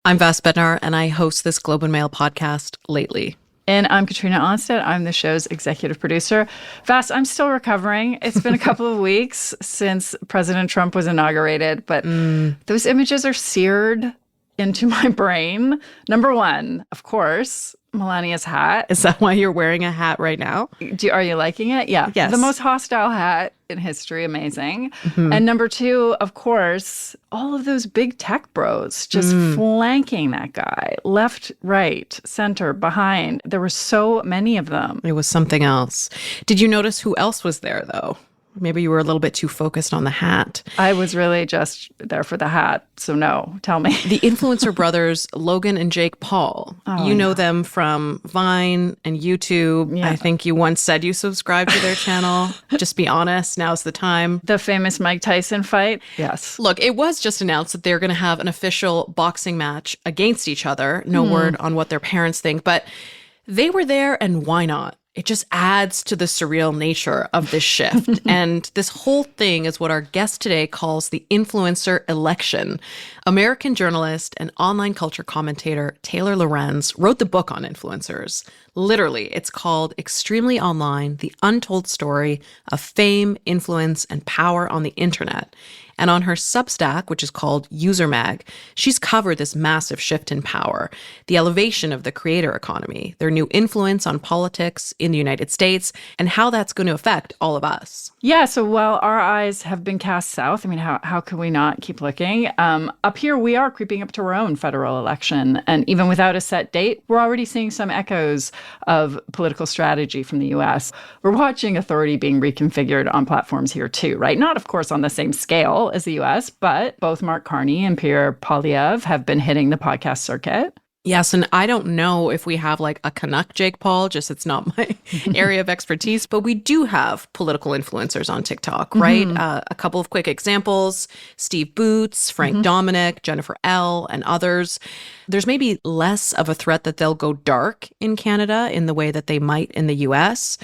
I'm Vass and I host this Globe and Mail podcast, Lately. And I'm Katrina Onstead. I'm the show's executive producer. Vass, I'm still recovering. It's been a couple of weeks since President Trump was inaugurated, but those images are seared into my brain. Number one, of course, Melania's hat. Is that why you're wearing a hat right now? Are you liking it? Yeah. Yes. The most hostile hat in history. Amazing. And number two, of course, all of those big tech bros just flanking that guy. Left, right, center, behind. There were so many of them. It was something else. Did you notice who else was there, though? Maybe you were a little bit too focused on the hat. I was really just there for the hat. So no, tell me. The influencer brothers, Logan and Jake Paul. You know them from Vine and YouTube. Yeah. I think you once said you subscribed to their channel. Just be honest. Now's the time. The famous Mike Tyson fight. Yes. Look, it was just announced that they're going to have an official boxing match against each other. No word on what their parents think, but they were there, and why not? It just adds to the surreal nature of this shift. And this whole thing is what our guest today calls the influencer election. American journalist and online culture commentator Taylor Lorenz wrote the book on influencers. Literally, it's called Extremely Online, The Untold Story of Fame, Influence, and Power on the Internet. And on her Substack, which is called UserMag, she's covered this massive shift in power, the elevation of the creator economy, their new influence on politics in the United States, and how that's going to affect all of us. Yeah, so while our eyes have been cast south, I mean, how can we not keep looking? Up here, we are creeping up to our own federal election. And even without a set date, we're already seeing some echoes of political strategy from the U.S. We're watching authority being reconfigured on platforms here, too, right? Not, of course, on the same scale as the U.S., but both Mark Carney and Pierre Poilievre have been hitting the podcast circuit. Yes, and I don't know if we have like a Canuck Jake Paul, just it's not my area of expertise, but we do have political influencers on TikTok, right? A couple of quick examples, Steve Boots, Frank Dominic, Jennifer L., and others. There's maybe less of a threat that they'll go dark in Canada in the way that they might in the US.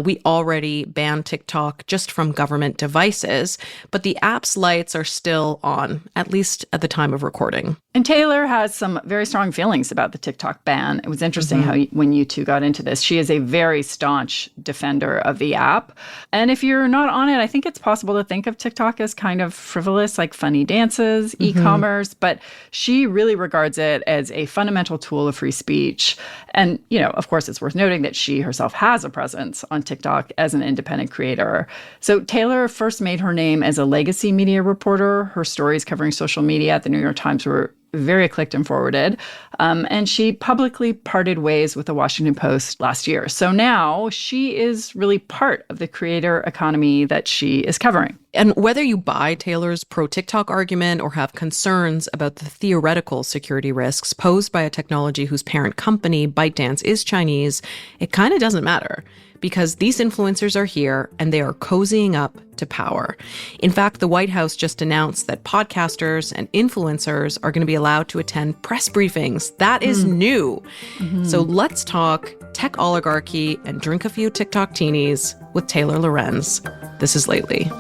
We already banned TikTok just from government devices, but the app's lights are still on, at least at the time of recording. And Taylor has some very strong feelings about the TikTok ban. It was interesting how when you two got into this, she is a very staunch defender of the app. And if you're not on it, I think it's possible to think of TikTok as kind of frivolous, like funny dances, e-commerce, but she really regards it as a fundamental tool of free speech. And, you know, of course, it's worth noting that she herself has a presence on TikTok as an independent creator. So Taylor first made her name as a legacy media reporter. Her stories covering social media at the New York Times were very clicked and forwarded. And she publicly parted ways with the Washington Post last year. So now she is really part of the creator economy that she is covering. And whether you buy Taylor's pro-TikTok argument or have concerns about the theoretical security risks posed by a technology whose parent company, ByteDance, is Chinese, it kind of doesn't matter. Because these influencers are here and they are cozying up to power. In fact, the White House just announced that podcasters and influencers are going to be allowed to attend press briefings. That is new. So let's talk tech oligarchy and drink a few TikTok teenies with Taylor Lorenz. This is Lately.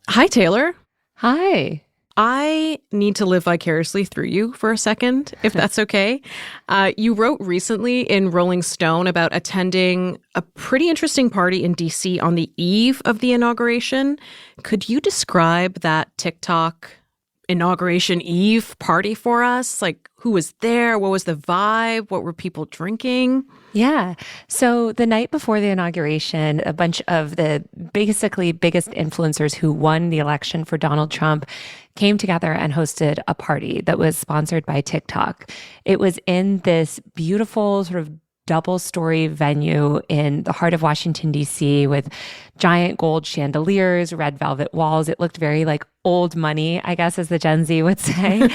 Hi, Taylor. Hi. I need to live vicariously through you for a second, if that's okay. You wrote recently in Rolling Stone about attending a pretty interesting party in D.C. on the eve of the inauguration. Could you describe that TikTok inauguration eve party for us? Like, who was there? What was the vibe? What were people drinking? Yeah. So the night before the inauguration, a bunch of the basically biggest influencers who won the election for Donald Trump came together and hosted a party that was sponsored by TikTok. It was in this beautiful sort of double-story venue in the heart of Washington, D.C. with giant gold chandeliers, red velvet walls. It looked very like old money, I guess, as the Gen Z would say.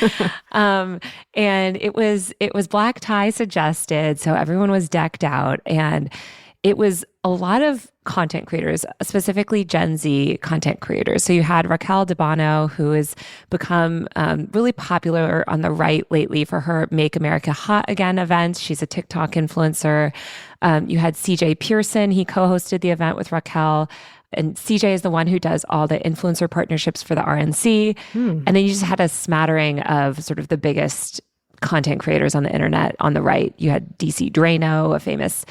And it was black tie suggested, so everyone was decked out. And it was a lot of content creators, specifically Gen Z content creators. So you had Raquel Debano, who has become really popular on the right lately for her Make America Hot Again event. She's a TikTok influencer. You had CJ Pearson. He co-hosted the event with Raquel. And CJ is the one who does all the influencer partnerships for the RNC. And then you just had a smattering of sort of the biggest content creators on the internet on the right. You had DC Drano, a famous,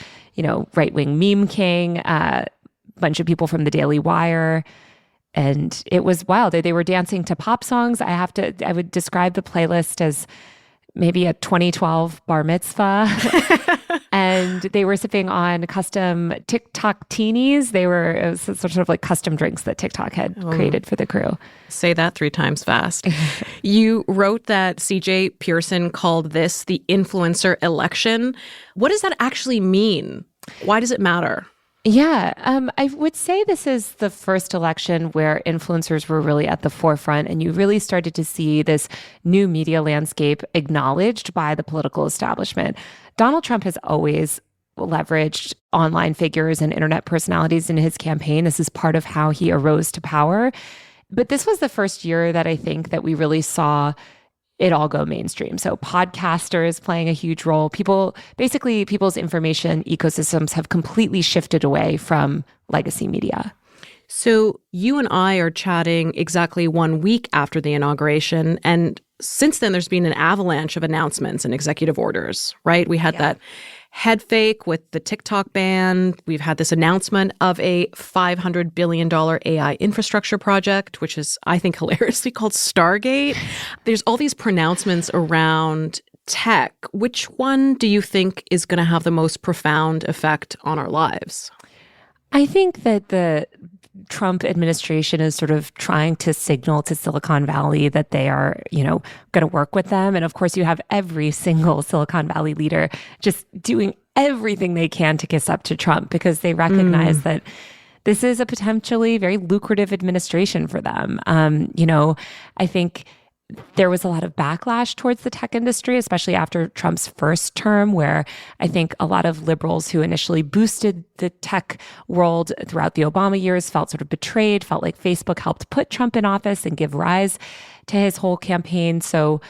right-wing meme king, a bunch of people from the Daily Wire. And it was wild. They were dancing to pop songs. I would describe the playlist as maybe a 2012 bar mitzvah. And they were sipping on custom TikTok teenies. It was sort of like custom drinks that TikTok had created for the crew. Say that 3 times fast. You wrote that CJ Pearson called this the influencer election. What does that actually mean? Why does it matter? Yeah, I would say this is the first election where influencers were really at the forefront, and you really started to see this new media landscape acknowledged by the political establishment. Donald Trump has always leveraged online figures and internet personalities in his campaign. This is part of how he arose to power. But this was the first year that I think that we really saw it all go mainstream. So podcasters playing a huge role. People's information ecosystems have completely shifted away from legacy media. So you and I are chatting exactly 1 week after the inauguration. And since then, there's been an avalanche of announcements and executive orders, right? We had that head fake with the TikTok ban. We've had this announcement of a $500 billion AI infrastructure project, which is, I think, hilariously called Stargate. There's all these pronouncements around tech. Which one do you think is going to have the most profound effect on our lives? I think that the Trump administration is sort of trying to signal to Silicon Valley that they are, going to work with them. And of course, you have every single Silicon Valley leader just doing everything they can to kiss up to Trump because they recognize that this is a potentially very lucrative administration for them. I think there was a lot of backlash towards the tech industry, especially after Trump's first term, where I think a lot of liberals who initially boosted the tech world throughout the Obama years felt sort of betrayed, felt like Facebook helped put Trump in office and give rise to his whole campaign. So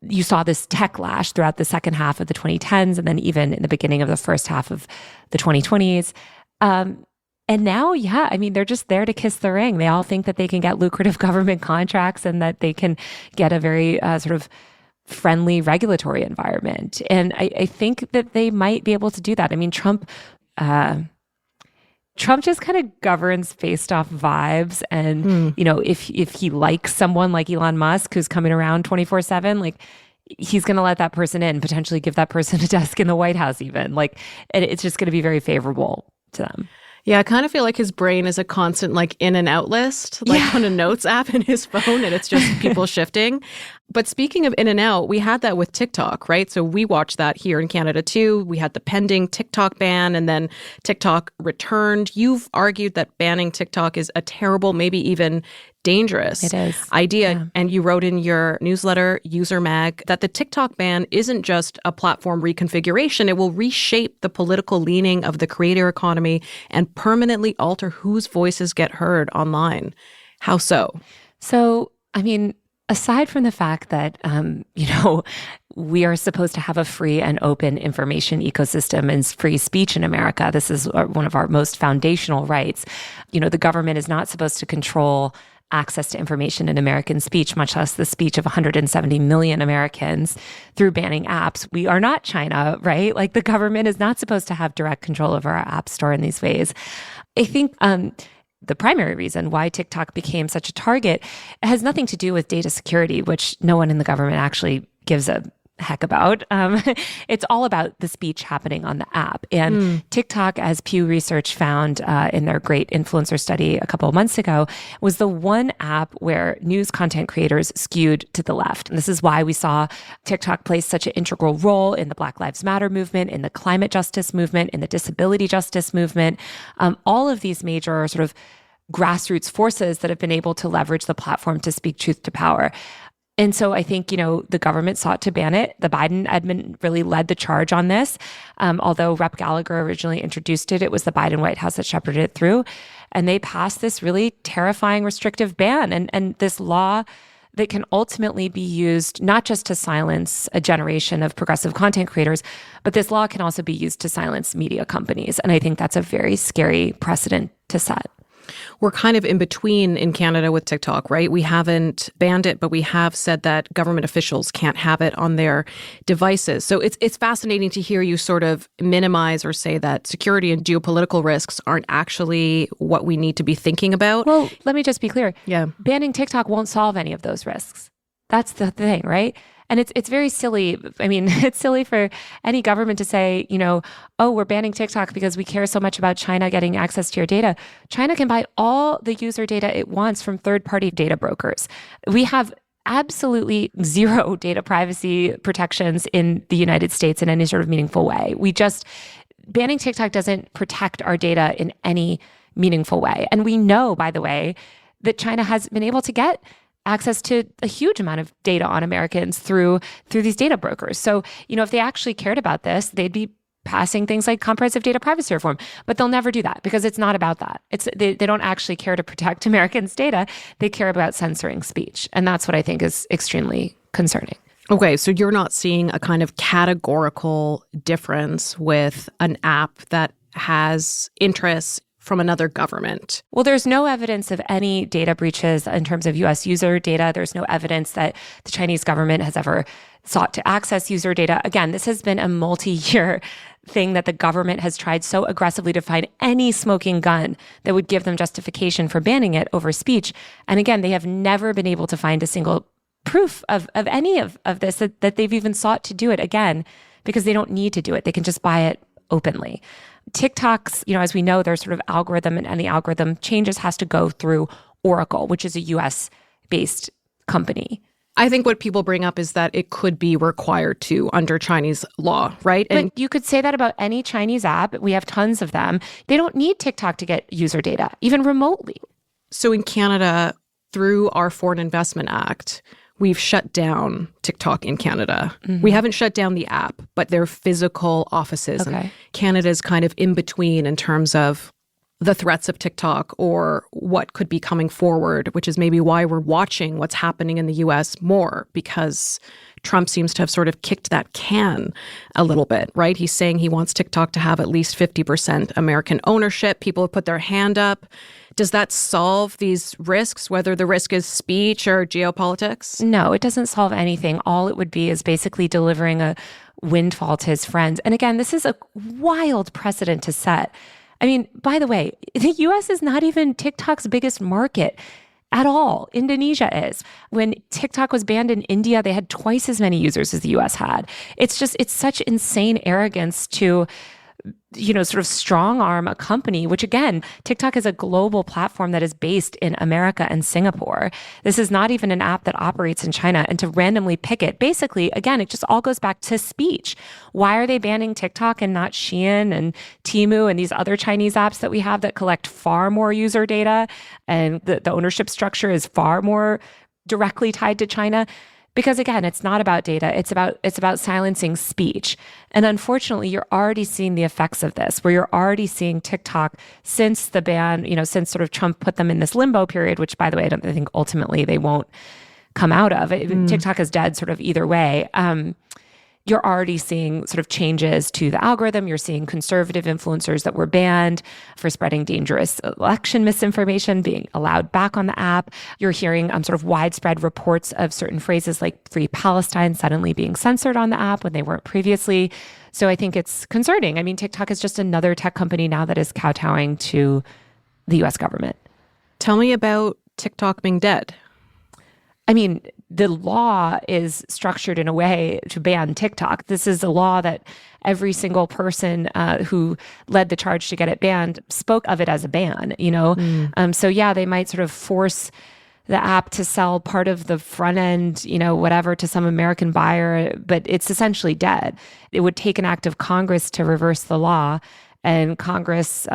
you saw this techlash throughout the second half of the 2010s and then even in the beginning of the first half of the 2020s. And now, they're just there to kiss the ring. They all think that they can get lucrative government contracts and that they can get a very sort of friendly regulatory environment. And I think that they might be able to do that. I mean, Trump just kind of governs based off vibes. And, if he likes someone like Elon Musk, who's coming around 24/7, like, he's going to let that person in, potentially give that person a desk in the White House even. And it's just going to be very favorable to them. Yeah, I kind of feel like his brain is a constant in and out list, on a notes app in his phone, and it's just people shifting. But speaking of in and out, we had that with TikTok, right? So we watched that here in Canada too. We had the pending TikTok ban, and then TikTok returned. You've argued that banning TikTok is a terrible, maybe even dangerous idea. Yeah. And you wrote in your newsletter, User Mag, that the TikTok ban isn't just a platform reconfiguration. It will reshape the political leaning of the creator economy and permanently alter whose voices get heard online. How so? So, aside from the fact that, we are supposed to have a free and open information ecosystem and free speech in America, this is one of our most foundational rights. The government is not supposed to control access to information in American speech, much less the speech of 170 million Americans through banning apps. We are not China, right? The government is not supposed to have direct control over our app store in these ways. I think the primary reason why TikTok became such a target has nothing to do with data security, which no one in the government actually gives a heck about. It's all about the speech happening on the app. And TikTok, as Pew Research found in their great influencer study a couple of months ago, was the one app where news content creators skewed to the left. And this is why we saw TikTok play such an integral role in the Black Lives Matter movement, in the climate justice movement, in the disability justice movement. All of these major sort of grassroots forces that have been able to leverage the platform to speak truth to power. And so I think, the government sought to ban it. The Biden admin really led the charge on this. Although Rep. Gallagher originally introduced it, it was the Biden White House that shepherded it through. And they passed this really terrifying restrictive ban and this law that can ultimately be used not just to silence a generation of progressive content creators, but this law can also be used to silence media companies. And I think that's a very scary precedent to set. We're kind of in between in Canada with TikTok, right? We haven't banned it, but we have said that government officials can't have it on their devices. So it's fascinating to hear you sort of minimize or say that security and geopolitical risks aren't actually what we need to be thinking about. Well, let me just be clear. Yeah. Banning TikTok won't solve any of those risks. That's the thing, right? And it's very silly. I mean, it's silly for any government to say, oh, we're banning TikTok because we care so much about China getting access to your data. China can buy all the user data it wants from third-party data brokers. We have absolutely zero data privacy protections in the United States in any sort of meaningful way. Banning TikTok doesn't protect our data in any meaningful way. And we know, by the way, that China has been able to get access to a huge amount of data on Americans through these data brokers. So, if they actually cared about this, they'd be passing things like comprehensive data privacy reform, but they'll never do that because it's not about that. They don't actually care to protect Americans' data. They care about censoring speech. And that's what I think is extremely concerning. Okay, so you're not seeing a kind of categorical difference with an app that has interests from another government? Well, there's no evidence of any data breaches in terms of U.S. user data. There's no evidence that the Chinese government has ever sought to access user data. Again, this has been a multi-year thing that the government has tried so aggressively to find any smoking gun that would give them justification for banning it over speech. And again, they have never been able to find a single proof of any of this, that they've even sought to do it again, because they don't need to do it. They can just buy it openly. TikTok's, as we know, their sort of algorithm, and any algorithm changes has to go through Oracle, which is a US-based company. I think what people bring up is that it could be required to under Chinese law, right? But you could say that about any Chinese app. We have tons of them. They don't need TikTok to get user data, even remotely. So in Canada, through our Foreign Investment Act, we've shut down TikTok in Canada. Mm-hmm. We haven't shut down the app, but their physical offices. Okay. And Canada's kind of in between in terms of the threats of TikTok or what could be coming forward, which is maybe why we're watching what's happening in the US more, because Trump seems to have sort of kicked that can a little bit, right? He's saying he wants TikTok to have at least 50% American ownership. People have put their hand up. Does that solve these risks, whether the risk is speech or geopolitics? No, it doesn't solve anything. All it would be is basically delivering a windfall to his friends. And again, this is a wild precedent to set. I mean, by the way, the US is not even TikTok's biggest market at all. Indonesia is. When TikTok was banned in India, they had twice as many users as the US had. It's such insane arrogance to sort of strong arm a company, which again, TikTok is a global platform that is based in America and Singapore. This is not even an app that operates in China, and to randomly pick it, basically, again, it just all goes back to speech. Why are they banning TikTok and not Shein and Temu and these other Chinese apps that we have that collect far more user data, and the ownership structure is far more directly tied to China? Because again, it's not about data. It's about silencing speech. And unfortunately, you're already seeing the effects of this, where you're already seeing TikTok since the ban, since sort of Trump put them in this limbo period, which, by the way, I think ultimately they won't come out of. TikTok is dead sort of either way. You're already seeing sort of changes to the algorithm. You're seeing conservative influencers that were banned for spreading dangerous election misinformation being allowed back on the app. You're hearing sort of widespread reports of certain phrases like Free Palestine suddenly being censored on the app when they weren't previously. So I think it's concerning. I mean, TikTok is just another tech company now that is kowtowing to the US government. Tell me about TikTok being dead. I mean, the law is structured in a way to ban TikTok. This is a law that every single person who led the charge to get it banned spoke of it as a ban, So yeah, they might sort of force the app to sell part of the front end, whatever, to some American buyer, but it's essentially dead. It would take an act of Congress to reverse the law. And Congress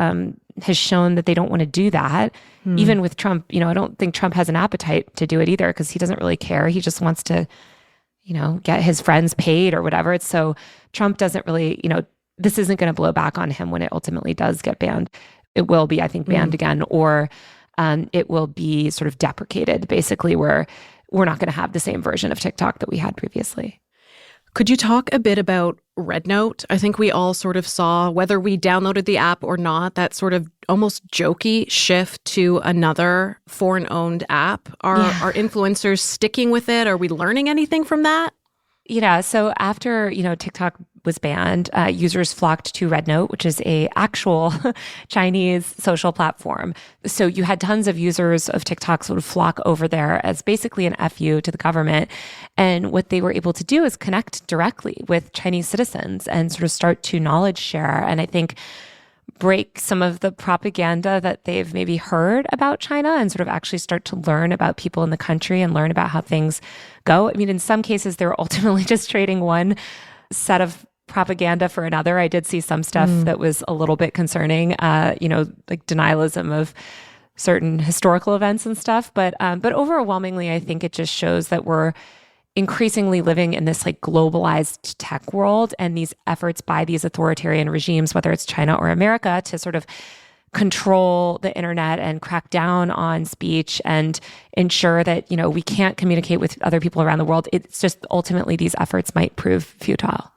has shown that they don't want to do that. Even with Trump, I don't think Trump has an appetite to do it either because he doesn't really care. He just wants to, get his friends paid or whatever. So Trump doesn't really, this isn't going to blow back on him when it ultimately does get banned. It will be, I think, banned again, or it will be sort of deprecated, basically, where we're not going to have the same version of TikTok that we had previously. Could you talk a bit about Red Note? I think we all sort of saw, whether we downloaded the app or not, that sort of almost jokey shift to another foreign-owned app. Are influencers sticking with it? Are we learning anything from that? Yeah. So after, TikTok was banned, users flocked to Red Note, which is a actual Chinese social platform. So you had tons of users of TikTok sort of flock over there as basically an FU to the government. And what they were able to do is connect directly with Chinese citizens and sort of start to knowledge share. And I think break some of the propaganda that they've maybe heard about China and sort of actually start to learn about people in the country and learn about how things go. I mean, in some cases, they were ultimately just trading one set of propaganda for another. I did see some stuff that was a little bit concerning, like denialism of certain historical events and stuff. But overwhelmingly, I think it just shows that we're increasingly living in this like globalized tech world, and these efforts by these authoritarian regimes, whether it's China or America, to sort of control the internet and crack down on speech and ensure that, we can't communicate with other people around the world. It's just ultimately these efforts might prove futile.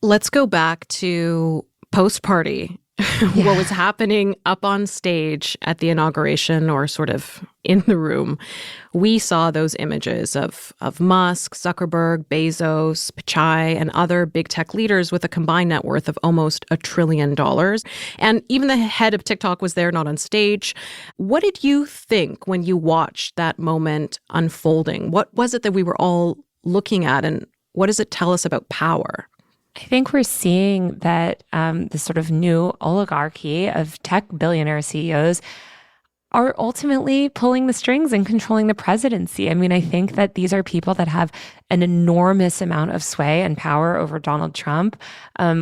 Let's go back to post-party. What was happening up on stage at the inauguration, or sort of in the room. We saw those images of Musk, Zuckerberg, Bezos, Pichai, and other big tech leaders with a combined net worth of almost $1 trillion. And even the head of TikTok was there, not on stage. What did you think when you watched that moment unfolding? What was it that we were all looking at, and what does it tell us about power? I think we're seeing that this sort of new oligarchy of tech billionaire CEOs are ultimately pulling the strings and controlling the presidency. I mean, I think that these are people that have an enormous amount of sway and power over Donald Trump.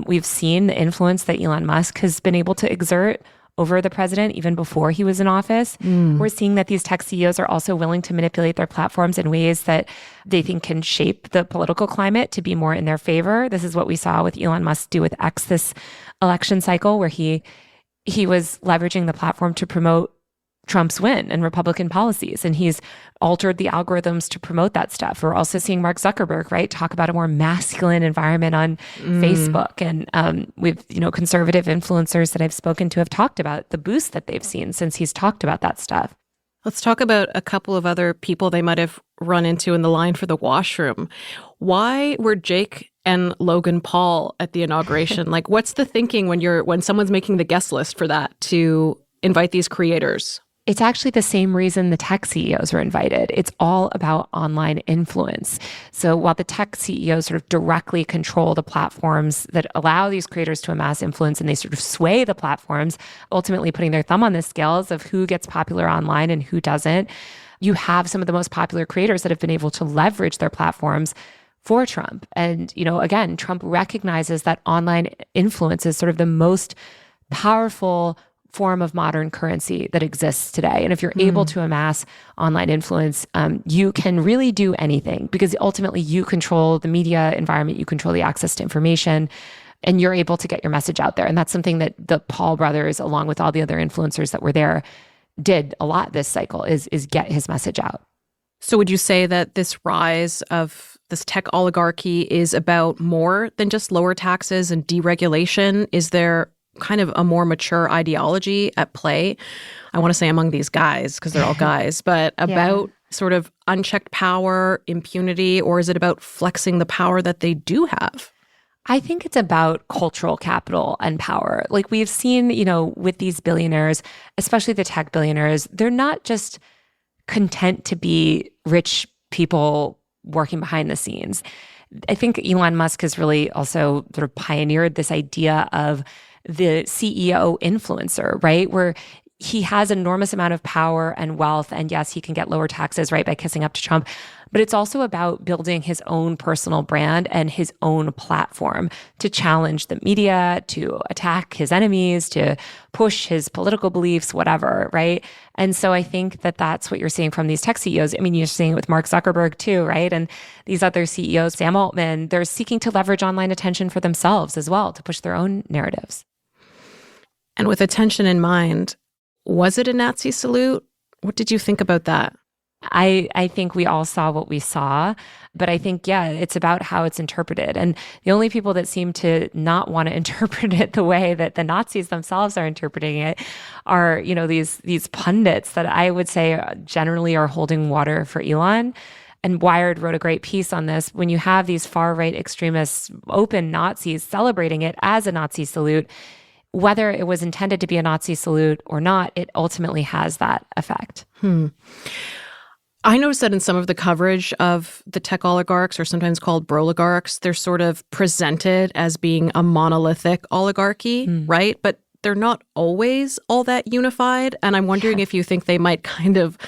We've seen the influence that Elon Musk has been able to exert over the president even before he was in office. We're seeing that these tech CEOs are also willing to manipulate their platforms in ways that they think can shape the political climate to be more in their favor. This is what we saw with Elon Musk do with X this election cycle, where he was leveraging the platform to promote Trump's win and Republican policies. And he's altered the algorithms to promote that stuff. We're also seeing Mark Zuckerberg, right, talk about a more masculine environment on Facebook. And with, conservative influencers that I've spoken to have talked about the boost that they've seen since he's talked about that stuff. Let's talk about a couple of other people they might have run into in the line for the washroom. Why were Jake and Logan Paul at the inauguration? Like, what's the thinking when someone's making the guest list for that to invite these creators? It's actually the same reason the tech CEOs were invited. It's all about online influence. So while the tech CEOs sort of directly control the platforms that allow these creators to amass influence, and they sort of sway the platforms, ultimately putting their thumb on the scales of who gets popular online and who doesn't, you have some of the most popular creators that have been able to leverage their platforms for Trump. And, again, Trump recognizes that online influence is sort of the most powerful form of modern currency that exists today. And if you're able to amass online influence, you can really do anything, because ultimately you control the media environment, you control the access to information, and you're able to get your message out there. And that's something that the Paul brothers, along with all the other influencers that were there, did a lot this cycle, is get his message out. So would you say that this rise of this tech oligarchy is about more than just lower taxes and deregulation? Is there kind of a more mature ideology at play? I want to say among these guys, because they're all guys, but about sort of unchecked power, impunity, or is it about flexing the power that they do have? I think it's about cultural capital and power. Like we've seen, with these billionaires, especially the tech billionaires, they're not just content to be rich people working behind the scenes. I think Elon Musk has really also sort of pioneered this idea of the CEO influencer, right? Where he has an enormous amount of power and wealth. And yes, he can get lower taxes, right, by kissing up to Trump. But it's also about building his own personal brand and his own platform to challenge the media, to attack his enemies, to push his political beliefs, whatever, right? And so I think that that's what you're seeing from these tech CEOs. I mean, you're seeing it with Mark Zuckerberg too, right? And these other CEOs, Sam Altman, they're seeking to leverage online attention for themselves as well to push their own narratives. And with attention in mind, was it a Nazi salute? What did you think about that? I think we all saw what we saw, but I think, yeah, it's about how it's interpreted. And the only people that seem to not want to interpret it the way that the Nazis themselves are interpreting it are, these pundits that I would say generally are holding water for Elon. And Wired wrote a great piece on this. When you have these far-right extremists, open Nazis celebrating it as a Nazi salute, whether it was intended to be a Nazi salute or not, it ultimately has that effect. I noticed that in some of the coverage of the tech oligarchs, or sometimes called broligarchs, they're sort of presented as being a monolithic oligarchy, right? But they're not always all that unified. And I'm wondering if you think they might kind of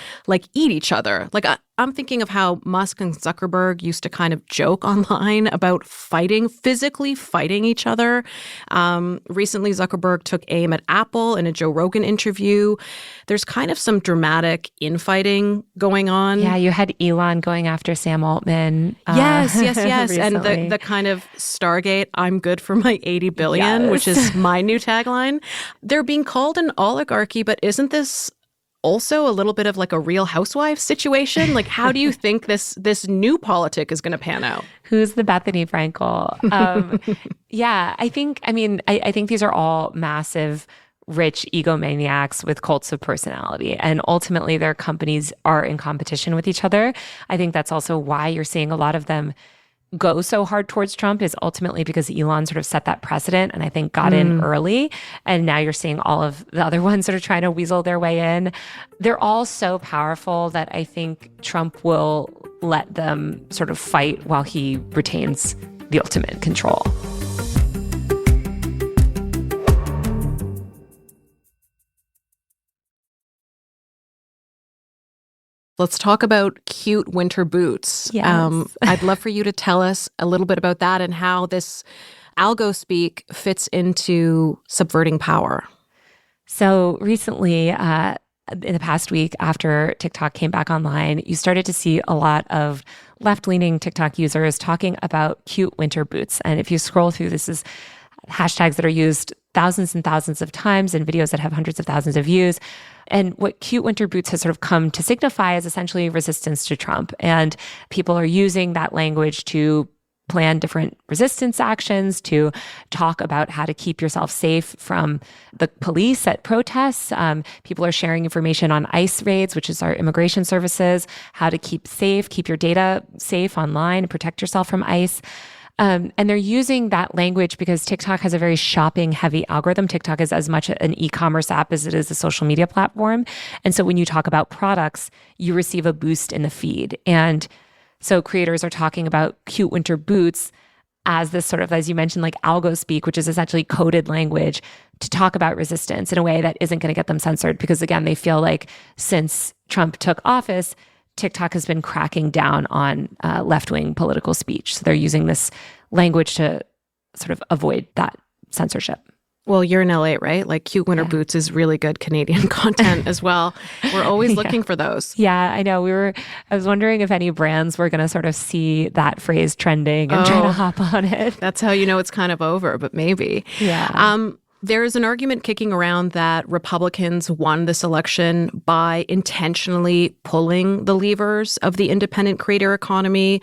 eat each other. I'm thinking of how Musk and Zuckerberg used to kind of joke online about physically fighting each other. Recently, Zuckerberg took aim at Apple in a Joe Rogan interview. There's kind of some dramatic infighting going on. Yeah, you had Elon going after Sam Altman. Yes. And the kind of Stargate, I'm good for my 80 billion, which is my new tagline. They're being called an oligarchy, but isn't this also a little bit of a Real Housewives situation? How do you think this new politic is going to pan out? Who's the Bethany Frankel? Yeah, I think these are all massive, rich egomaniacs with cults of personality. And ultimately, their companies are in competition with each other. I think that's also why you're seeing a lot of them go so hard towards Trump, is ultimately because Elon sort of set that precedent and I think got in early. And now you're seeing all of the other ones that are trying to weasel their way in. They're all so powerful that I think Trump will let them sort of fight while he retains the ultimate control. Let's talk about cute winter boots. Yes. I'd love for you to tell us a little bit about that and how this Algo speak fits into subverting power. So recently, in the past week, after TikTok came back online, you started to see a lot of left-leaning TikTok users talking about cute winter boots. And if you scroll through, this is hashtags that are used thousands and thousands of times in videos that have hundreds of thousands of views. And what cute winter boots has sort of come to signify is essentially resistance to Trump. And people are using that language to plan different resistance actions, to talk about how to keep yourself safe from the police at protests. People are sharing information on ICE raids, which is our immigration services, how to keep your data safe online and protect yourself from ICE. And they're using that language because TikTok has a very shopping-heavy algorithm. TikTok is as much an e-commerce app as it is a social media platform. And so when you talk about products, you receive a boost in the feed. And so creators are talking about cute winter boots as this sort of, as you mentioned, Algo speak, which is essentially coded language to talk about resistance in a way that isn't going to get them censored. Because again, they feel like since Trump took office, TikTok has been cracking down on left-wing political speech. So they're using this language to sort of avoid that censorship. Well, you're in LA, right? Cute winter boots is really good Canadian content as well. We're always looking for those. Yeah, I know. I was wondering if any brands were going to sort of see that phrase trending and try to hop on it. That's how you know it's kind of over, but maybe. Yeah. There is an argument kicking around that Republicans won this election by intentionally pulling the levers of the independent creator economy,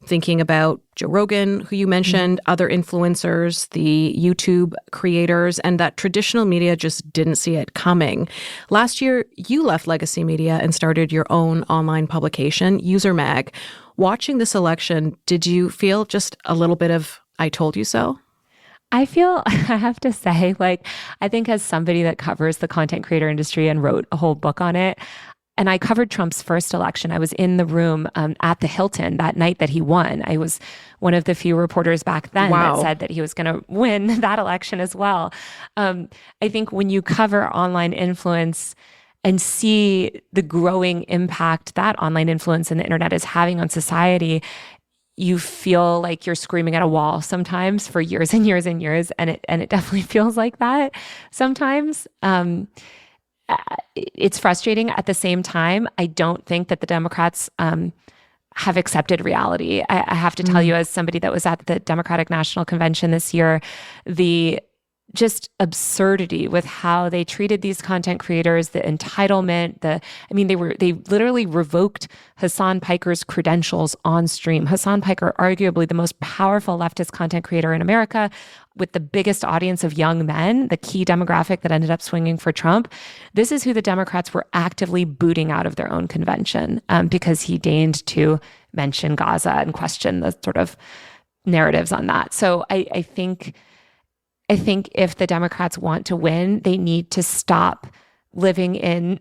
thinking about Joe Rogan, who you mentioned, other influencers, the YouTube creators, and that traditional media just didn't see it coming. Last year, you left legacy media and started your own online publication, User Mag. Watching this election, did you feel just a little bit of I told you so? I have to say, I think as somebody that covers the content creator industry and wrote a whole book on it, and I covered Trump's first election. I was in the room at the Hilton that night that he won. I was one of the few reporters back then that said that he was going to win that election as well. I think when you cover online influence and see the growing impact that online influence and the internet is having on society, you feel like you're screaming at a wall sometimes for years and years and years, and it definitely feels like that sometimes. It's frustrating. At the same time, I don't think that the Democrats have accepted reality. I have to tell you, as somebody that was at the Democratic National Convention this year, the just absurdity with how they treated these content creators, the entitlement, they literally revoked Hassan Piker's credentials on stream. Hassan Piker, arguably the most powerful leftist content creator in America, with the biggest audience of young men, the key demographic that ended up swinging for Trump. This is who the Democrats were actively booting out of their own convention because he deigned to mention Gaza and question the sort of narratives on that. So I think if the Democrats want to win, they need to stop living in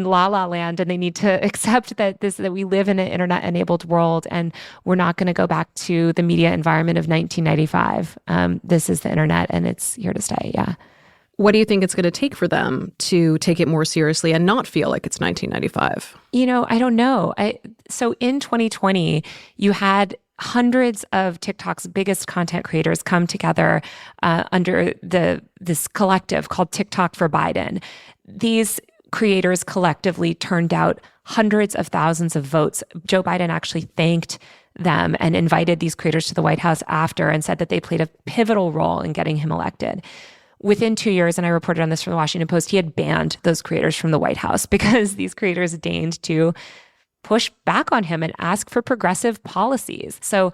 la la land, and they need to accept that we live in an internet-enabled world, and we're not going to go back to the media environment of 1995. This is the internet, and it's here to stay. Yeah. What do you think it's going to take for them to take it more seriously and not feel like it's 1995? I don't know. So in 2020, you had hundreds of TikTok's biggest content creators come together under this collective called TikTok for Biden. These creators collectively turned out hundreds of thousands of votes. Joe Biden actually thanked them and invited these creators to the White House after and said that they played a pivotal role in getting him elected. Within 2 years, and I reported on this from the Washington Post, he had banned those creators from the White House because these creators deigned to push back on him and ask for progressive policies. So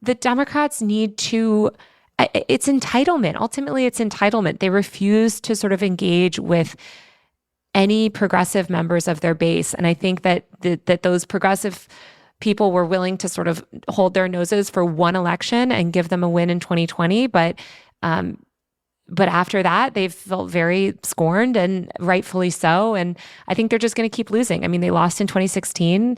the Democrats need to, it's entitlement. Ultimately, it's entitlement. They refuse to sort of engage with any progressive members of their base. And I think that those progressive people were willing to sort of hold their noses for one election and give them a win in 2020. But after that, they've felt very scorned, and rightfully so. And I think they're just going to keep losing. I mean, they lost in 2016.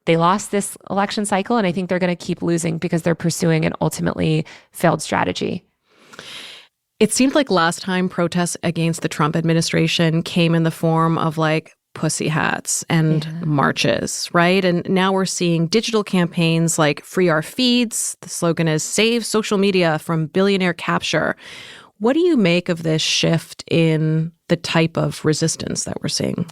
They lost this election cycle, and I think they're going to keep losing because they're pursuing an ultimately failed strategy. It seemed like last time protests against the Trump administration came in the form of like pussy hats and marches, right? And now we're seeing digital campaigns like Free Our Feeds. The slogan is Save Social Media from Billionaire Capture. What do you make of this shift in the type of resistance that we're seeing?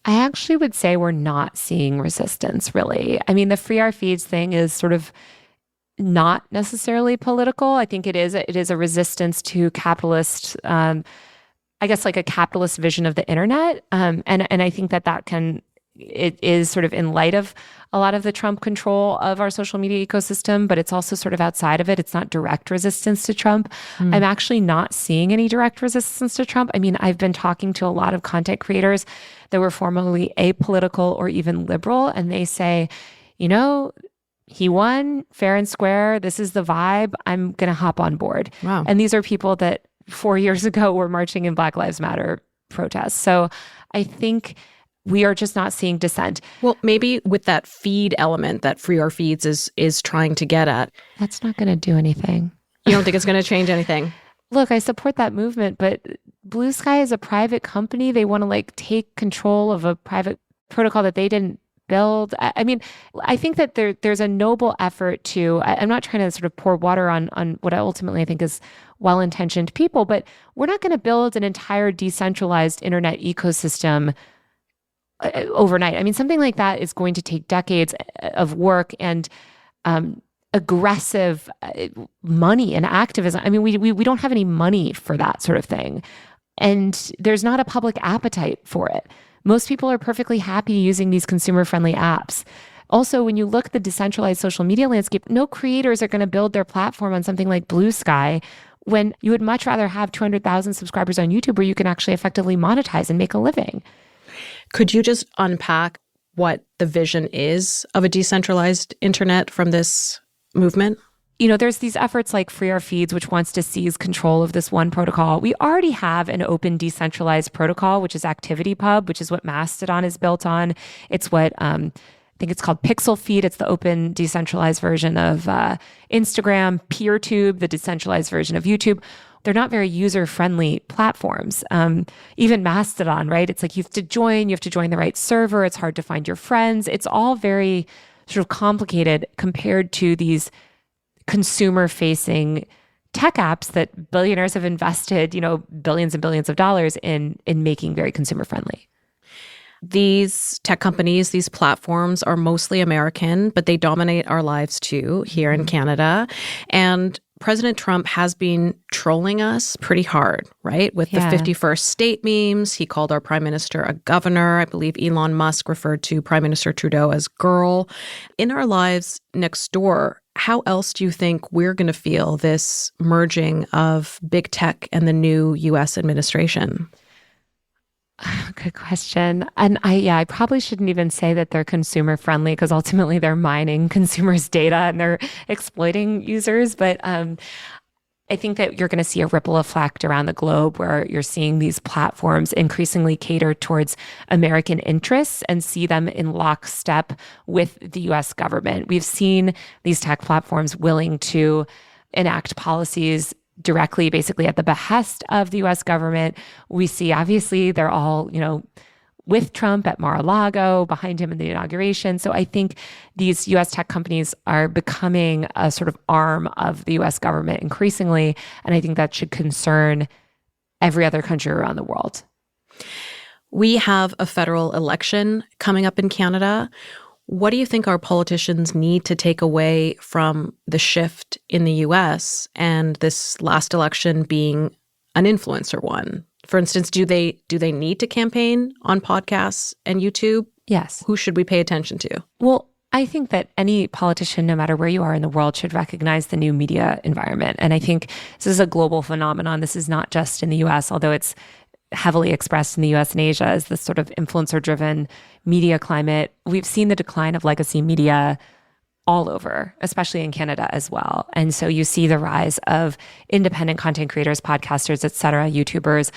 I actually would say we're not seeing resistance, really. I mean, the Free Our Feeds thing is sort of not necessarily political. I think it is a resistance to capitalist, I guess like a capitalist vision of the internet. And I think it is sort of in light of a lot of the Trump control of our social media ecosystem, but it's also sort of outside of it. It's not direct resistance to Trump. I'm actually not seeing any direct resistance to Trump. I mean, I've been talking to a lot of content creators that were formerly apolitical or even liberal, and they say, he won fair and square. This is the vibe. I'm going to hop on board. Wow. And these are people that 4 years ago were marching in Black Lives Matter protests. So I think we are just not seeing dissent. Well, maybe with that feed element that Free Our Feeds is trying to get at. That's not going to do anything. You don't think it's going to change anything? Look, I support that movement, but Blue Sky is a private company. They want to take control of a private protocol that they didn't build. I mean, I think that there's a noble effort to, I'm not trying to sort of pour water on what I ultimately think is well-intentioned people, but we're not going to build an entire decentralized internet ecosystem overnight. I mean, something like that is going to take decades of work and aggressive money and activism. I mean, we don't have any money for that sort of thing. And there's not a public appetite for it. Most people are perfectly happy using these consumer-friendly apps. Also, when you look at the decentralized social media landscape, no creators are going to build their platform on something like Blue Sky when you would much rather have 200,000 subscribers on YouTube where you can actually effectively monetize and make a living. Could you just unpack what the vision is of a decentralized internet from this movement? There's these efforts like Free Our Feeds, which wants to seize control of this one protocol. We already have an open decentralized protocol, which is ActivityPub, which is what Mastodon is built on. It's what I think it's called Pixel Feed. It's the open decentralized version of Instagram, PeerTube, the decentralized version of YouTube. they're not very user-friendly platforms. Even Mastodon, right? It's like you have to join the right server. It's hard to find your friends. It's all very sort of complicated compared to these consumer-facing tech apps that billionaires have invested, billions and billions of dollars in making very consumer-friendly. These tech companies, these platforms are mostly American, but they dominate our lives too here in Canada. And President Trump has been trolling us pretty hard, right? With the 51st state memes. He called our prime minister a governor. I believe Elon Musk referred to Prime Minister Trudeau as girl. In our lives next door, how else do you think we're going to feel this merging of big tech and the new U.S. administration? Good question. And I probably shouldn't even say that they're consumer friendly because ultimately they're mining consumers' data and they're exploiting users. But I think that you're going to see a ripple effect around the globe where you're seeing these platforms increasingly cater towards American interests and see them in lockstep with the U.S. government. We've seen these tech platforms willing to enact policies directly, basically at the behest of the U.S. government. We see, obviously, they're all, with Trump at Mar-a-Lago, behind him in the inauguration. So I think these U.S. tech companies are becoming a sort of arm of the U.S. government increasingly. And I think that should concern every other country around the world. We have a federal election coming up in Canada. What do you think our politicians need to take away from the shift in the U.S. and this last election being an influencer one? For instance, do they need to campaign on podcasts and YouTube? Yes. Who should we pay attention to? Well, I think that any politician, no matter where you are in the world, should recognize the new media environment. And I think this is a global phenomenon. This is not just in the U.S., although it's heavily expressed in the US and Asia as this sort of influencer-driven media climate. We've seen the decline of legacy media all over, especially in Canada as well. And so you see the rise of independent content creators, podcasters, et cetera, YouTubers.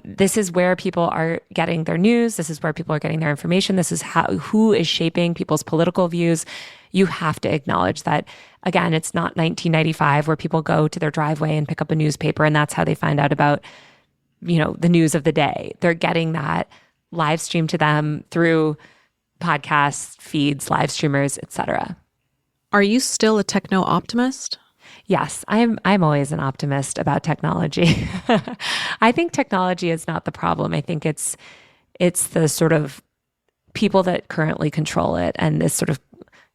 This is where people are getting their news. This is where people are getting their information. This is who is shaping people's political views. You have to acknowledge that, again, it's not 1995 where people go to their driveway and pick up a newspaper and that's how they find out about the news of the day. They're getting that live streamed to them through podcasts, feeds, live streamers, etc. Are you still a techno optimist? Yes, I'm always an optimist about technology. I think technology is not the problem. I think it's the sort of people that currently control it and this sort of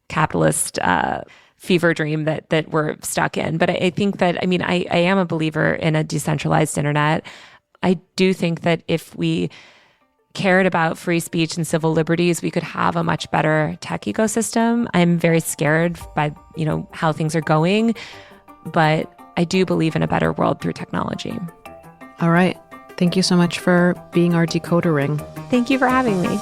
capitalist fever dream that we're stuck in. But I think that, I am a believer in a decentralized internet. I do think that if we cared about free speech and civil liberties, we could have a much better tech ecosystem. I'm very scared by, how things are going, but I do believe in a better world through technology. All right. Thank you so much for being our decoder ring. Thank you for having me.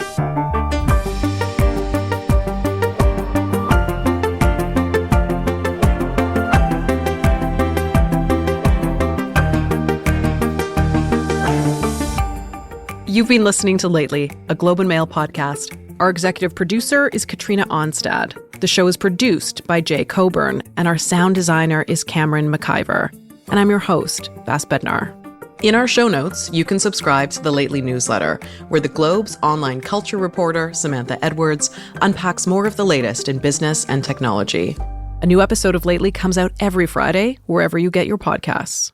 You've been listening to Lately, a Globe and Mail podcast. Our executive producer is Katrina Onstad. The show is produced by Jay Coburn, and our sound designer is Cameron McIver. And I'm your host, Vass Bednar. In our show notes, you can subscribe to the Lately newsletter, where the Globe's online culture reporter, Samantha Edwards, unpacks more of the latest in business and technology. A new episode of Lately comes out every Friday, wherever you get your podcasts.